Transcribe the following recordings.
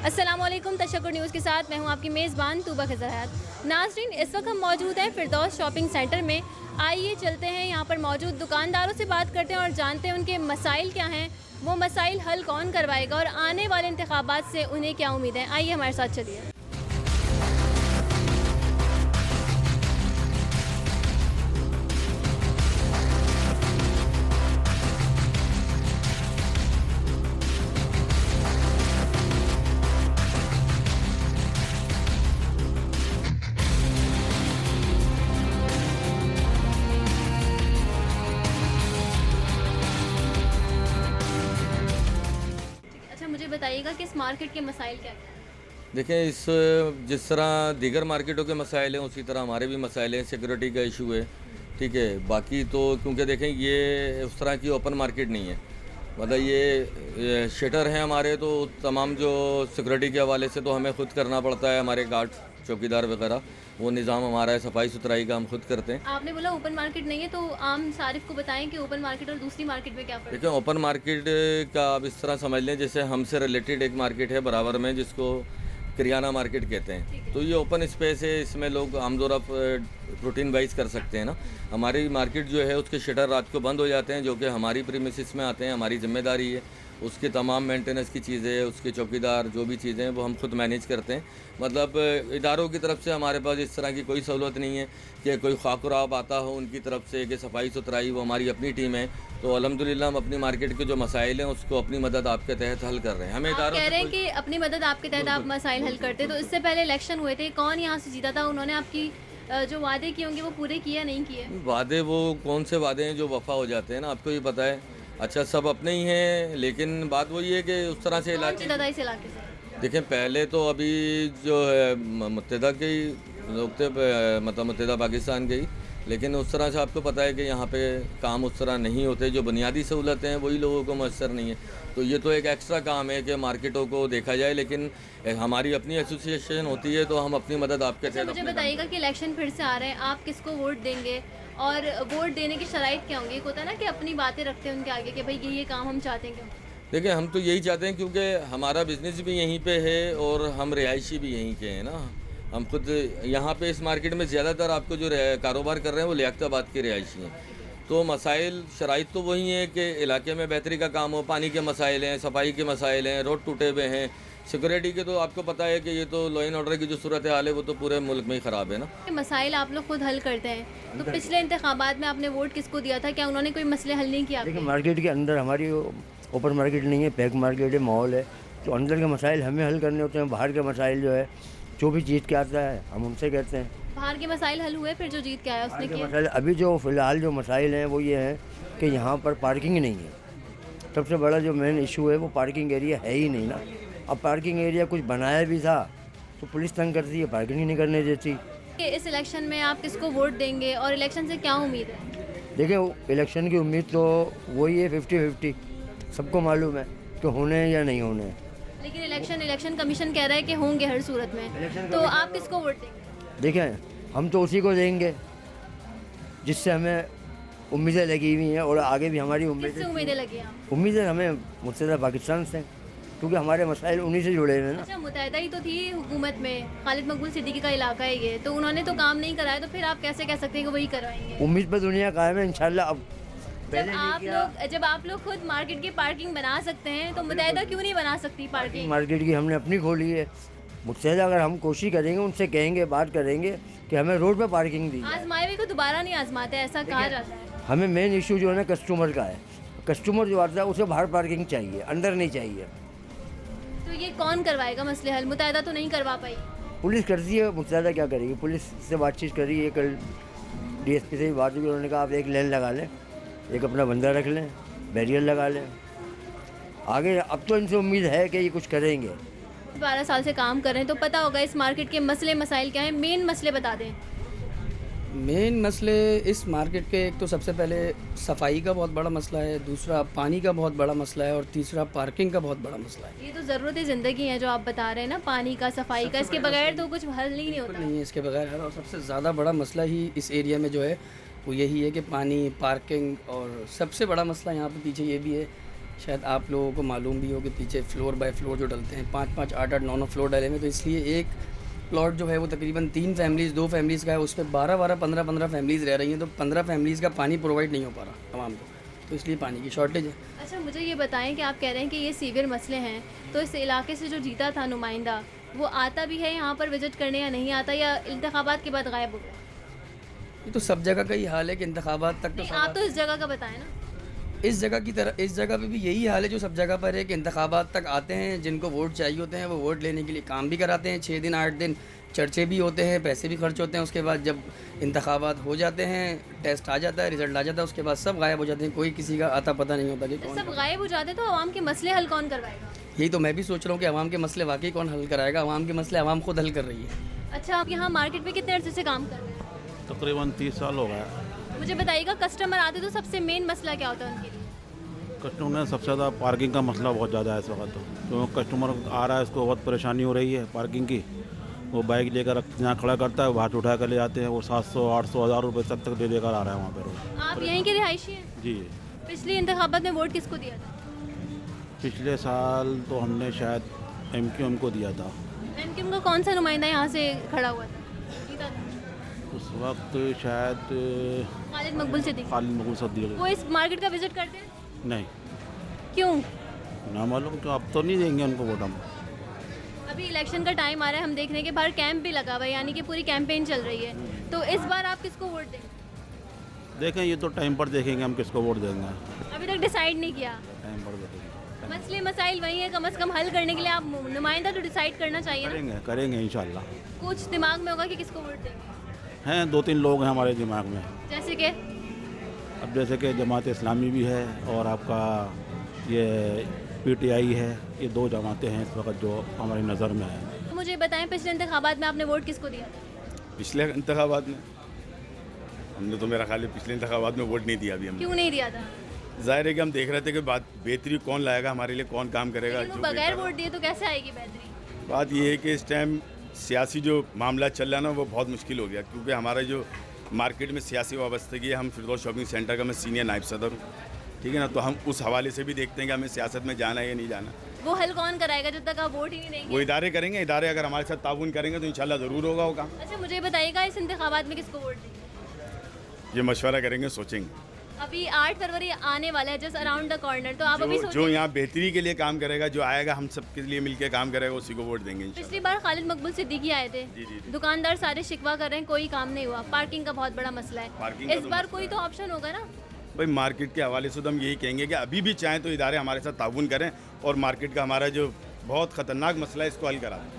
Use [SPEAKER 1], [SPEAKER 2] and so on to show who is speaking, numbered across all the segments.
[SPEAKER 1] अस्सलामुअलैकुम तशक्कुर न्यूज़ के साथ मैं हूं आपकी मेज़बान तूबा खज़र हयात। नाज़रीन, इस वक्त हम मौजूद हैं फिरदौस शॉपिंग सेंटर में। आइए चलते हैं, यहां पर मौजूद दुकानदारों से बात करते हैं और जानते हैं उनके मसाइल क्या हैं, वो मसाइल हल कौन करवाएगा और आने वाले इंतखाबात से उन्हें क्या उम्मीद है। आइए हमारे साथ चलिए। अच्छा, मुझे बताइएगा कि इस मार्केट के मसाइल क्या हैं?
[SPEAKER 2] देखें, जिस तरह दीगर मार्केटों के मसाइल हैं उसी तरह हमारे भी मसाइल हैं। सिक्योरिटी का इशू है, ठीक है। बाकी तो क्योंकि देखें ये उस तरह की ओपन मार्केट नहीं है, मतलब ये शटर हैं हमारे, तो तमाम जो सिक्योरिटी के हवाले से तो हमें खुद करना पड़ता है। हमारे गार्ड चौकीदार वगैरह, वो निज़ाम हमारा है, सफाई सुथराई का हम खुद करते हैं।
[SPEAKER 1] आपने बोला ओपन मार्केट नहीं है, तो आम सारिफ को बताएं कि ओपन मार्केट और दूसरी मार्केट में क्या फ़र्क है?
[SPEAKER 2] देखिए, ओपन मार्केट का आप इस तरह समझ लें जैसे हमसे रिलेटेड एक मार्केट है बराबर में, जिसको किरियाना मार्केट कहते हैं। तो ये ओपन स्पेस है, इसमें लोग आमदोरफ़ रूटीन वाइज कर सकते हैं ना। हमारी मार्केट जो है उसके शटर रात को बंद हो जाते हैं, जो कि हमारी प्रीमिसेस में आते हैं, हमारी जिम्मेदारी है। उसकी तमाम मेंटेनेंस की चीज़ें, उसके चौकीदार जो भी चीज़ें हैं वो हम खुद मैनेज करते हैं। मतलब इदारों की तरफ से हमारे पास इस तरह की कोई सहूलत नहीं है कि कोई खाकुराब आता हो उनकी तरफ से कि सफाई सुथराई, वो हमारी अपनी टीम है। तो अल्हम्दुलिल्लाह हम अपनी मार्केट के जो मसाइल हैं उसको अपनी मदद आपके तहत हल कर रहे हैं। हमें
[SPEAKER 1] आप
[SPEAKER 2] इदारों
[SPEAKER 1] कह रहे हैं
[SPEAKER 2] से
[SPEAKER 1] कि अपनी मदद आपके तहत आप मसाइल हल करते, तो इससे पहले इलेक्शन हुए थे, कौन यहाँ से जीता था? उन्होंने आपकी जो वादे किए होंगे वो पूरे किए या नहीं किए?
[SPEAKER 2] वादे वो कौन से वादे हैं जो वफ़ा हो जाते हैं ना, आपको ये पता है। अच्छा, सब अपने ही हैं, लेकिन बात वही है कि उस तरह से
[SPEAKER 1] कौन
[SPEAKER 2] इलाके,
[SPEAKER 1] जीता था इस इलाके से?
[SPEAKER 2] देखें पहले तो अभी जो है मुत्तहिदा के ही लोग थे, मतलब मुत्तहिदा पाकिस्तान के ही। लेकिन उस तरह से आपको पता है कि यहाँ पे काम उस तरह नहीं होते, जो बुनियादी सहूलतें हैं वही लोगों को मैसर नहीं है। तो ये तो एक एक्स्ट्रा काम है कि मार्केटों को देखा जाए, लेकिन हमारी अपनी एसोसिएशन होती है तो हम अपनी मदद आपके
[SPEAKER 1] अच्छा,
[SPEAKER 2] तहत
[SPEAKER 1] मुझे
[SPEAKER 2] अपने
[SPEAKER 1] बताइएगा कि इलेक्शन फिर से आ रहे हैं, आप किसको वोट देंगे और वोट देने की शराइत क्या होंगी? एक होता है ना कि अपनी बातें रखते हैं उनके आगे कि भाई ये काम हम चाहते हैं क्यों?
[SPEAKER 2] देखिए, हम तो यही चाहते हैं क्योंकि हमारा बिज़नेस भी यहीं पे है और हम रिहायशी भी यहीं के हैं ना। हम खुद यहाँ पे इस मार्केट में ज़्यादातर आपको जो कारोबार कर रहे हैं वो लियाकताबाद के रिहायशी हैं। तो मसाइल शराइत तो वही हैं कि इलाके में बेहतरी का काम हो, पानी के मसाइल हैं, सफाई के मसाइल हैं, रोड टूटे हुए हैं। सिक्योरिटी के तो आपको पता है कि ये तो लॉ एंड ऑर्डर की जो सूरत हाल है वो तो पूरे मुल्क में ही ख़राब है ना।
[SPEAKER 1] ये मसाइल आप लोग खुद हल करते हैं, तो पिछले इंतखाबात में आपने वोट किसको दिया था? क्या उन्होंने कोई मसले हल नहीं किए
[SPEAKER 3] देखिए,
[SPEAKER 1] आपके?
[SPEAKER 3] मार्केट के अंदर हमारी ओपन मार्केट नहीं है, पैक मार्केट है, माहौल है। तो अंदर के मसाइल हमें हल करने होते हैं। बाहर के मसाइल जो है, जो भी जीत के आता है हम उनसे कहते हैं।
[SPEAKER 1] बाहर के मसाइल हल हुए फिर जो जीत के आया उसने
[SPEAKER 3] बाहर के
[SPEAKER 1] किए?
[SPEAKER 3] मसाइल अभी जो फ़िलहाल जो मसाइल हैं वो ये हैं कि यहाँ पर पार्किंग नहीं है। सबसे बड़ा जो मेन इशू है वो पार्किंग एरिया है ही नहीं ना। अब पार्किंग एरिया कुछ बनाया भी था तो पुलिस तंग करती है, पार्किंग ही नहीं करने देती।
[SPEAKER 1] कि इस इलेक्शन में आप किसको वोट देंगे और इलेक्शन से क्या उम्मीद है?
[SPEAKER 3] देखिए, इलेक्शन की उम्मीद तो वही है 50-50, सबको मालूम है कि होने हैं या नहीं होने हैं।
[SPEAKER 1] लेकिन इलेक्शन कमीशन कह रहा है कि होंगे हर सूरत में, तो आप किसको वोट देंगे?
[SPEAKER 3] देखें, हम तो उसी को देंगे जिससे हमें उम्मीदें लगी हुई हैं और आगे भी हमारी
[SPEAKER 1] किससे उम्मीदें लगी आप?
[SPEAKER 3] उम्मीदें हमें मुत्तहिदा पाकिस्तान से, क्योंकि हमारे मसाइल उन्हीं से जुड़े हुए हैं ना।
[SPEAKER 1] अच्छा, मुत्तहिदा ही तो थी हुकूमत में, खालिद मकबूल सिद्दीकी का इलाका है ये, तो उन्होंने तो काम नहीं कराया, तो फिर आप कैसे कह सकते हैं कि वही करवाएंगे?
[SPEAKER 3] उम्मीद पर दुनिया कायम है इंशाल्लाह। अब
[SPEAKER 1] जब आप लोग खुद मार्केट की पार्किंग बना सकते हैं, तो मुत्तहिदा क्यों नहीं बना सकती पार्किंग?
[SPEAKER 3] मार्केट की हमने अपनी खोली है। मुत्तहिदा अगर हम कोशिश करेंगे, उनसे कहेंगे, बात करेंगे कि हमें रोड पर पार्किंग दी।
[SPEAKER 1] आजमाए हुए को दोबारा नहीं आजमाते, ऐसा कहा जाता है।
[SPEAKER 3] हमें मेन इशू जो है ना कस्टमर का है। कस्टमर जो आता है उसे बाहर पार्किंग चाहिए, अंदर नहीं चाहिए।
[SPEAKER 1] तो ये कौन करवाएगा मसले हल? मुत्तहिदा तो नहीं करवा पाई।
[SPEAKER 3] पुलिस करती है, मुत्तहिदा क्या करेगी? पुलिस से बातचीत करी है, कल डीएसपी से भी बात हुई, उन्होंने कहा आप एक लेन लगा लें, एक अपना बंदा रख लें, बैरियर लगा लें। आगे अब तो इनसे उम्मीद है कि ये कुछ करेंगे।
[SPEAKER 1] 12 साल से काम कर रहे हैं, तो पता होगा इस मार्केट के मसले मसाइल क्या हैं। मेन मसले बता दें।
[SPEAKER 4] मेन मसले इस मार्केट के, एक तो सबसे पहले सफाई का बहुत बड़ा मसला है, दूसरा पानी का बहुत बड़ा मसला है और तीसरा पार्किंग का बहुत बड़ा मसला है।
[SPEAKER 1] ये तो ज़रूरत ज़िंदगी है जो आप बता रहे हैं ना, पानी का, सफाई का, इसके बगैर तो कुछ हल ही नहीं होता।
[SPEAKER 4] नहीं है इसके बगैर हल। और सबसे ज़्यादा बड़ा मसला ही इस एरिया में जो है वो यही है कि पानी, पार्किंग, और सबसे बड़ा मसला यहाँ पे पीछे ये भी है शायद आप लोगों को मालूम भी हो कि पीछे फ्लोर बाय फ्लोर जो डलते हैं 5-5, 8-8, 9-9 फ्लोर डले हुए, तो इसलिए एक प्लॉट जो है वो तकरीबन 3 फैमिलीज़ 2 फैमिलीज़ का है, उस पर 12-12, 15-15 फैमिलीज़ रह रही हैं, तो 15 फैमिलीज़ का पानी प्रोवाइड नहीं हो पा रहा आवाम को, तो इसलिए पानी की शॉर्टेज है।
[SPEAKER 1] अच्छा, मुझे ये बताएं कि आप कह रहे हैं कि ये सीवियर मसले हैं, तो इस इलाके से जो जीता था नुमाइंदा, वो आता भी है यहाँ पर विजिट करने या नहीं आता, या इंतखाबात के बाद गायब हो गया?
[SPEAKER 4] ये तो सब जगह का ही हाल है कि इंतखाबात तक तो
[SPEAKER 1] नहीं, आप तो इस जगह का बताएं ना।
[SPEAKER 4] इस जगह की तरह इस जगह पे भी यही हाल है जो सब जगह पर है कि इंतखाबात तक आते हैं, जिनको वोट चाहिए होते हैं वो वोट लेने के लिए काम भी कराते हैं, 6 दिन 8 दिन चर्चे भी होते हैं, पैसे भी खर्च होते हैं, उसके बाद जब इंतखाबात हो जाते हैं, टेस्ट आ जाता है, रिजल्ट आ जाता है, उसके बाद सब गायब हो जाते हैं, कोई किसी का आता पता नहीं होता कि कौन।
[SPEAKER 1] सब गायब हो जाते तो आवाम के मसले हल कौन करवाएगा?
[SPEAKER 4] यही तो मैं भी सोच रहा हूँ कि आवाम के मसले वाकई कौन हल कराएगा, आवाम के मसले आवाम खुद हल कर रही है।
[SPEAKER 1] अच्छा, आप यहाँ मार्केट में कितने अर्से से काम कर रहे हैं?
[SPEAKER 5] तकरीबन 30 साल हो गया।
[SPEAKER 1] मुझे बताइएगा, कस्टमर आते तो सबसे मेन मसला क्या होता है उनके लिए?
[SPEAKER 5] कस्टमर में सबसे ज़्यादा पार्किंग का मसला बहुत ज़्यादा है इस वक्त, तो क्योंकि कस्टमर आ रहा है, उसको बहुत परेशानी हो रही है पार्किंग की। वो बाइक लेकर यहाँ खड़ा करता है, बाहर उठा कर ले जाते हैं, वो 700, 800, 1000 रुपये तक दे देकर आ रहा है वहाँ पर।
[SPEAKER 1] आप यहीं के रिहायशी हैं?
[SPEAKER 5] जी।
[SPEAKER 1] पिछली इंतखाबात में वोट किसको दिया था?
[SPEAKER 5] पिछले साल तो हमने शायद MQM को दिया था।
[SPEAKER 1] एमक्यूएम का कौन सा नुमाइंदा यहाँ से खड़ा हुआ था, जीता था?
[SPEAKER 5] उस वक्त शायद
[SPEAKER 1] खालिद मकबूल सिद्दीकी।
[SPEAKER 5] खालिद मकबूल सिद्दीकी।
[SPEAKER 1] वो इस मार्केट का विजिट करते हैं?
[SPEAKER 5] नहीं,
[SPEAKER 1] क्यों?
[SPEAKER 5] ना मालूम, तो अब तो नहीं देंगे उनको वोट हम।
[SPEAKER 1] अभी इलेक्शन का टाइम आ रहा है, हम देख रहे हैं कि बाहर कैंप भी लगा हुआ है, यानी कि पूरी कैंपेन चल रही है, तो इस बार आप किसको वोट देंगे?
[SPEAKER 5] देखें, ये तो टाइम पर देखेंगे हम किसको वोट देंगे,
[SPEAKER 1] अभी तक डिसाइड नहीं किया।
[SPEAKER 5] टाइम पर देखेंगे।
[SPEAKER 1] मसले मसाइल वही है, कम से कम हल करने के लिए आप नुमाइंदा तो डिसाइड करना चाहिए ना।
[SPEAKER 5] करेंगे इंशाल्लाह।
[SPEAKER 1] कुछ दिमाग में होगा कि किसको वोट देंगे?
[SPEAKER 5] हैं 2-3 लोग हैं हमारे दिमाग में।
[SPEAKER 1] जैसे कि
[SPEAKER 5] अब जैसे कि जमात इस्लामी भी है और आपका ये PTI है, ये 2 जमातें हैं इस वक्त जो हमारी नज़र में है।
[SPEAKER 1] मुझे बताएं, पिछले इंतखाबात में आपने वोट किसको दिया था?
[SPEAKER 6] पिछले इंतखाबात में हमने तो मेरा ख्याल है पिछले इंतखाबात में वोट नहीं दिया अभी हमने।
[SPEAKER 1] क्यों नहीं दिया था?
[SPEAKER 6] जाहिर है कि हम देख रहे थे कि बात बेहतरी कौन लाएगा हमारे लिए, कौन काम करेगा।
[SPEAKER 1] लेकिन वो
[SPEAKER 6] जो
[SPEAKER 1] बगैर
[SPEAKER 6] बेहतर-
[SPEAKER 1] वोट दिए तो कैसे आएगी बेहतरी?
[SPEAKER 6] बात ये है कि इस टाइम सियासी जो मामला चल रहा है ना, वो बहुत मुश्किल हो गया, क्योंकि हमारा जो मार्केट में सियासी वाबस्तगी है, हम फिरदौस शॉपिंग सेंटर का मैं सीनियर नायब सदर हूँ, ठीक है ना, तो हम उस हवाले से भी देखते हैं कि हमें सियासत में जाना है या नहीं जाना।
[SPEAKER 1] वो हल कौन कराएगा जब तक आप वोट ही नहीं देंगे?
[SPEAKER 6] वो इदारे करेंगे, इदारे अगर हमारे साथ ताउन करेंगे तो इंशाल्लाह ज़रूर होगा वो काम।
[SPEAKER 1] अच्छा, मुझे बताइएगा, इस इंतखाबात में किसको वोट देंगे?
[SPEAKER 6] ये मशवरा करेंगे, सोचेंगे।
[SPEAKER 1] अभी 8 फरवरी आने वाला है, जस्ट अराउंड द कॉर्नर, तो आप अभी
[SPEAKER 6] जो
[SPEAKER 1] सोचिए।
[SPEAKER 6] यहाँ बेहतरी के लिए काम करेगा, जो आएगा हम सबके लिए मिलकर काम करेगा, उसी को वोट देंगे इंशाल्लाह।
[SPEAKER 1] पिछली बार खालिद मकबूल सिद्दीकी आए थे,
[SPEAKER 6] जी।
[SPEAKER 1] दुकानदार सारे शिकवा कर रहे हैं, कोई काम नहीं हुआ, पार्किंग का बहुत बड़ा मसला
[SPEAKER 6] पार्किंग
[SPEAKER 1] है।
[SPEAKER 6] का
[SPEAKER 1] इस
[SPEAKER 6] तो
[SPEAKER 1] बार
[SPEAKER 6] मसला
[SPEAKER 1] कोई
[SPEAKER 6] है।
[SPEAKER 1] तो ऑप्शन होगा ना?
[SPEAKER 6] भाई मार्केट के हवाले से तो हम यही कहेंगे कि अभी भी चाहें तो इदारे हमारे साथ ताउन करें और मार्केट का हमारा जो बहुत ख़तरनाक मसला है इसको हल करा दें।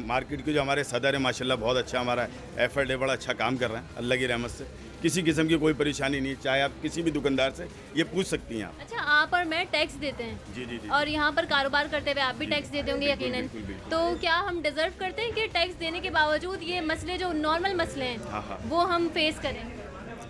[SPEAKER 6] मार्केट के जो हमारे सदर है माशाल्लाह बहुत अच्छा, हमारा एफर्ट है, बड़ा अच्छा काम कर रहे हैं अल्लाह की रहमत से। किसी किस्म की कोई परेशानी नहीं, चाहे आप किसी भी दुकानदार से ये पूछ सकती हैं आप।
[SPEAKER 1] अच्छा, आप और मैं टैक्स देते हैं,
[SPEAKER 6] जी।
[SPEAKER 1] और यहाँ पर कारोबार करते हुए आप भी टैक्स देते होंगे यकीनन,
[SPEAKER 6] बिल्कुल।
[SPEAKER 1] तो क्या हम डिजर्व करते हैं कि टैक्स देने के बावजूद ये मसले जो नॉर्मल मसले हैं
[SPEAKER 6] हाँ।
[SPEAKER 1] वो हम फेस करें?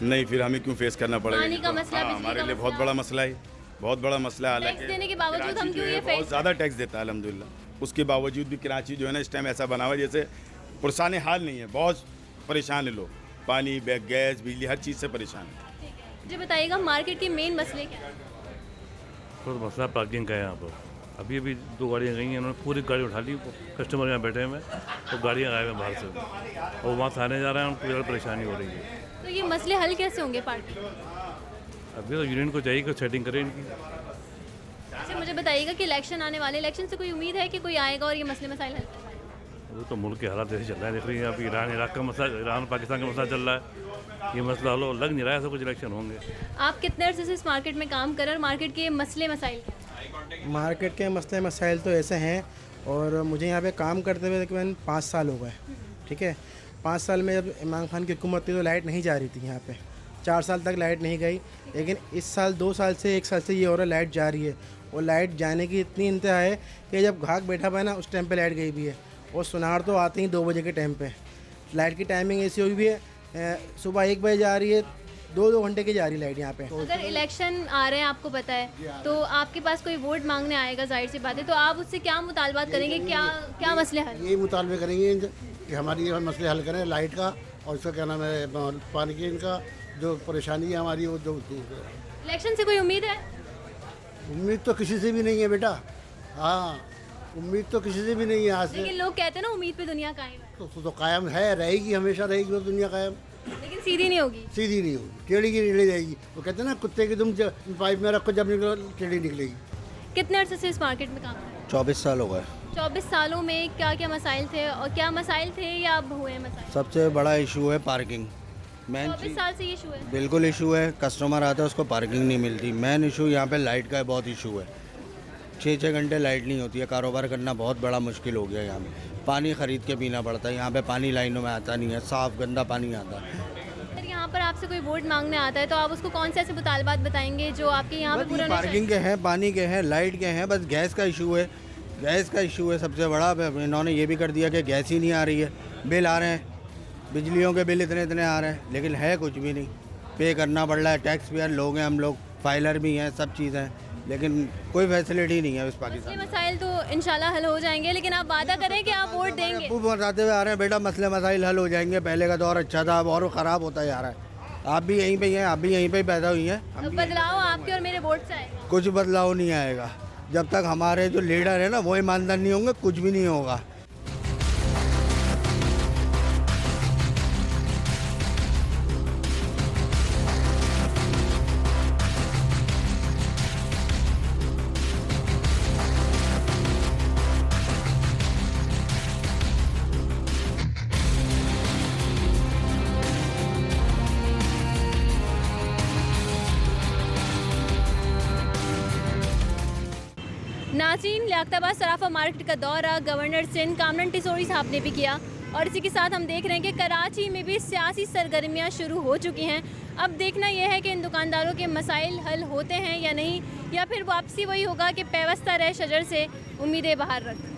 [SPEAKER 6] नहीं, फिर हमें क्यों फेस करना पड़ेगा?
[SPEAKER 1] पानी का
[SPEAKER 6] तो
[SPEAKER 1] मसला, बिजली
[SPEAKER 6] हमारे
[SPEAKER 1] का
[SPEAKER 6] लिए बहुत
[SPEAKER 1] मसला।
[SPEAKER 6] बड़ा मसला है, बहुत बड़ा मसला है।
[SPEAKER 1] टैक्स देने के बावजूद
[SPEAKER 6] कराची
[SPEAKER 1] हम
[SPEAKER 6] जो
[SPEAKER 1] क्यों
[SPEAKER 6] है
[SPEAKER 1] ये
[SPEAKER 6] बहुत
[SPEAKER 1] फेस?
[SPEAKER 6] ज़्यादा टैक्स देता है अल्हम्दुलिल्लाह, उसके बावजूद भी कराची जो है ना इस टाइम ऐसा बना हुआ है जैसे पुरसाने हाल नहीं है, बहुत परेशान है लोग, पानी, गैस, बिजली, हर चीज़ से परेशान है।
[SPEAKER 1] मुझे बताइएगा, मार्केट के मेन मसले क्या हैं?
[SPEAKER 7] तो मसला पार्किंग का है यहाँ पर। अभी 2 गाड़ियाँ गई हैं, उन्होंने पूरी गाड़ी उठा ली, कस्टमर यहाँ बैठे हुए हैं, तो गाड़ियाँ गायब हैं बाहर से, और वहाँ थाने जा रहे हैं, उनको ज़्यादा परेशानी हो रही है।
[SPEAKER 1] तो ये मसले हल कैसे होंगे पार्टी?
[SPEAKER 7] अभी तो यूनियन को चाहिए कि सेटिंग करें इनकी।
[SPEAKER 1] अच्छा, मुझे बताइएगा कि इलेक्शन आने वाले, इलेक्शन से कोई उम्मीद है कि कोई आएगा और ये मसले मसाइल हल करेगा?
[SPEAKER 7] वो तो मुल्क के हालात जैसे चल रहे हैं, देख रही हैं अभी ईरान इराक का मसला, ईरान पाकिस्तान का मसला चल रहा है, ये मसला हल लग नहीं रहा है, ऐसा कुछ इलेक्शन होंगे।
[SPEAKER 1] आप कितने अरसे से इस मार्केट में काम कर रहे हैं और मार्केट के मसले मसाइल क्या हैं?
[SPEAKER 8] मार्केट के मसले मसाइल तो ऐसे हैं, और मुझे यहाँ पे काम करते हुए तकरीबन 5 साल हो गए, ठीक है। 5 साल में जब इमरान खान की हुकूमत थी तो लाइट नहीं जा रही थी यहाँ पे, 4 साल तक लाइट नहीं गई, लेकिन इस साल 2 साल से 1 साल से ये हो रहा है लाइट जा रही है, और लाइट जाने की इतनी इंतहा है कि जब घाक बैठा हुआ है ना उस टाइम पे लाइट गई भी है, और सुनार तो आते ही 2 बजे के टाइम पे। लाइट की टाइमिंग ऐसी हुई भी है, सुबह 1 बजे जा रही है, 2 घंटे की जा रही है लाइट यहाँ पे।
[SPEAKER 1] अगर इलेक्शन आ रहे हैं, आपको पता है, तो आपके पास कोई वोट मांगने आएगा, जाहिर सी बात है, तो आप उससे क्या मुतालबात करेंगे, क्या मसले हल?
[SPEAKER 9] यही मुतालबे करेंगे कि हमारी ये मसले हल करें लाइट का, और इसका क्या नाम है पानी की, इनका जो परेशानी है हमारी वो जो
[SPEAKER 1] इलेक्शन से कोई उम्मीद है?
[SPEAKER 9] उम्मीद तो किसी से भी नहीं है बेटा। हाँ, उम्मीद तो किसी से भी नहीं है आज से।
[SPEAKER 1] लेकिन लोग कहते हैं ना उम्मीद पे दुनिया कायम है,
[SPEAKER 9] तो कायम है, रहेगी, हमेशा रहेगी वो दुनिया कायम।
[SPEAKER 1] लेकिन सीधी नहीं होगी।
[SPEAKER 9] सीधी नहीं होगी, टेढ़ी की निकली जाएगी। वो कहते हैं ना कुत्ते की तुम पाइप में रखो, जब निकलो टेढ़ी निकलेगी।
[SPEAKER 1] कितने अरसे से इस मार्केट में काम कर रहे
[SPEAKER 10] 24 साल हो गए।
[SPEAKER 1] हैं? 24 सालों में क्या क्या मसाइल थे और क्या मसाइल थे या अब हुए हैं मसाइल?
[SPEAKER 10] सबसे बड़ा इशू है पार्किंग। मेन
[SPEAKER 1] 24 साल से ये इशू है।
[SPEAKER 10] बिल्कुल इशू है, कस्टमर आता है उसको पार्किंग नहीं मिलती। मेन इशू यहाँ पे लाइट का बहुत इशू है, 6-6 घंटे लाइट नहीं होती है। कारोबार करना बहुत बड़ा मुश्किल हो गया यहाँ पे। पानी ख़रीद के पीना पड़ता है, यहाँ पे पानी लाइनों में आता नहीं है, साफ़ गंदा पानी आता है।
[SPEAKER 1] सर यहाँ पर आपसे कोई वोट मांगने आता है तो आप उसको कौन से ऐसे मुतालबात बताएंगे जो आपके यहाँ पे पूरा नहीं
[SPEAKER 10] पार्किंग के हैं, पानी के हैं, लाइट के हैं, बस गैस का इशू है। गैस का इशू है सबसे बड़ा। इन्होंने ये भी कर दिया कि गैस ही नहीं आ रही है, बिल आ रहे हैं, बिजलियों के बिल इतने इतने आ रहे हैं, लेकिन है कुछ भी नहीं। पे करना पड़ रहा है, टैक्स पेयर लोग हैं हम लोग, फाइलर भी हैं, सब चीज़ें हैं, लेकिन कोई फैसिलिटी नहीं है इस पाकिस्तान में।
[SPEAKER 1] मसाइल तो इंशाल्लाह हल हो जाएंगे, लेकिन आप वादा करें कि आप वोट देंगे।
[SPEAKER 10] खूब बताते हुए आ रहे हैं बेटा मसले मसाइल हल हो जाएंगे, पहले का दौर अच्छा था, अब और ख़राब होता जा रहा है। आप भी यहीं पे ही हैं, आप भी यहीं पे ही पैदा हुई हैं।
[SPEAKER 1] तो बदलाव आपके और मेरे वोट से आएगा।
[SPEAKER 10] कुछ बदलाव नहीं आएगा जब तक हमारे जो लीडर है ना वो ईमानदार नहीं होंगे, कुछ भी नहीं होगा।
[SPEAKER 1] नाज़रीन, लियाकताबाद सराफा मार्केट का दौरा गवर्नर सिंध कामरान टिसोरी साहब ने भी किया और इसी के साथ हम देख रहे हैं कि कराची में भी सियासी सरगर्मियां शुरू हो चुकी हैं। अब देखना यह है कि इन दुकानदारों के मसाइल हल होते हैं या नहीं, या फिर वापसी वही होगा कि पैवस्ता रह शजर से उम्मीदें बाहर रख।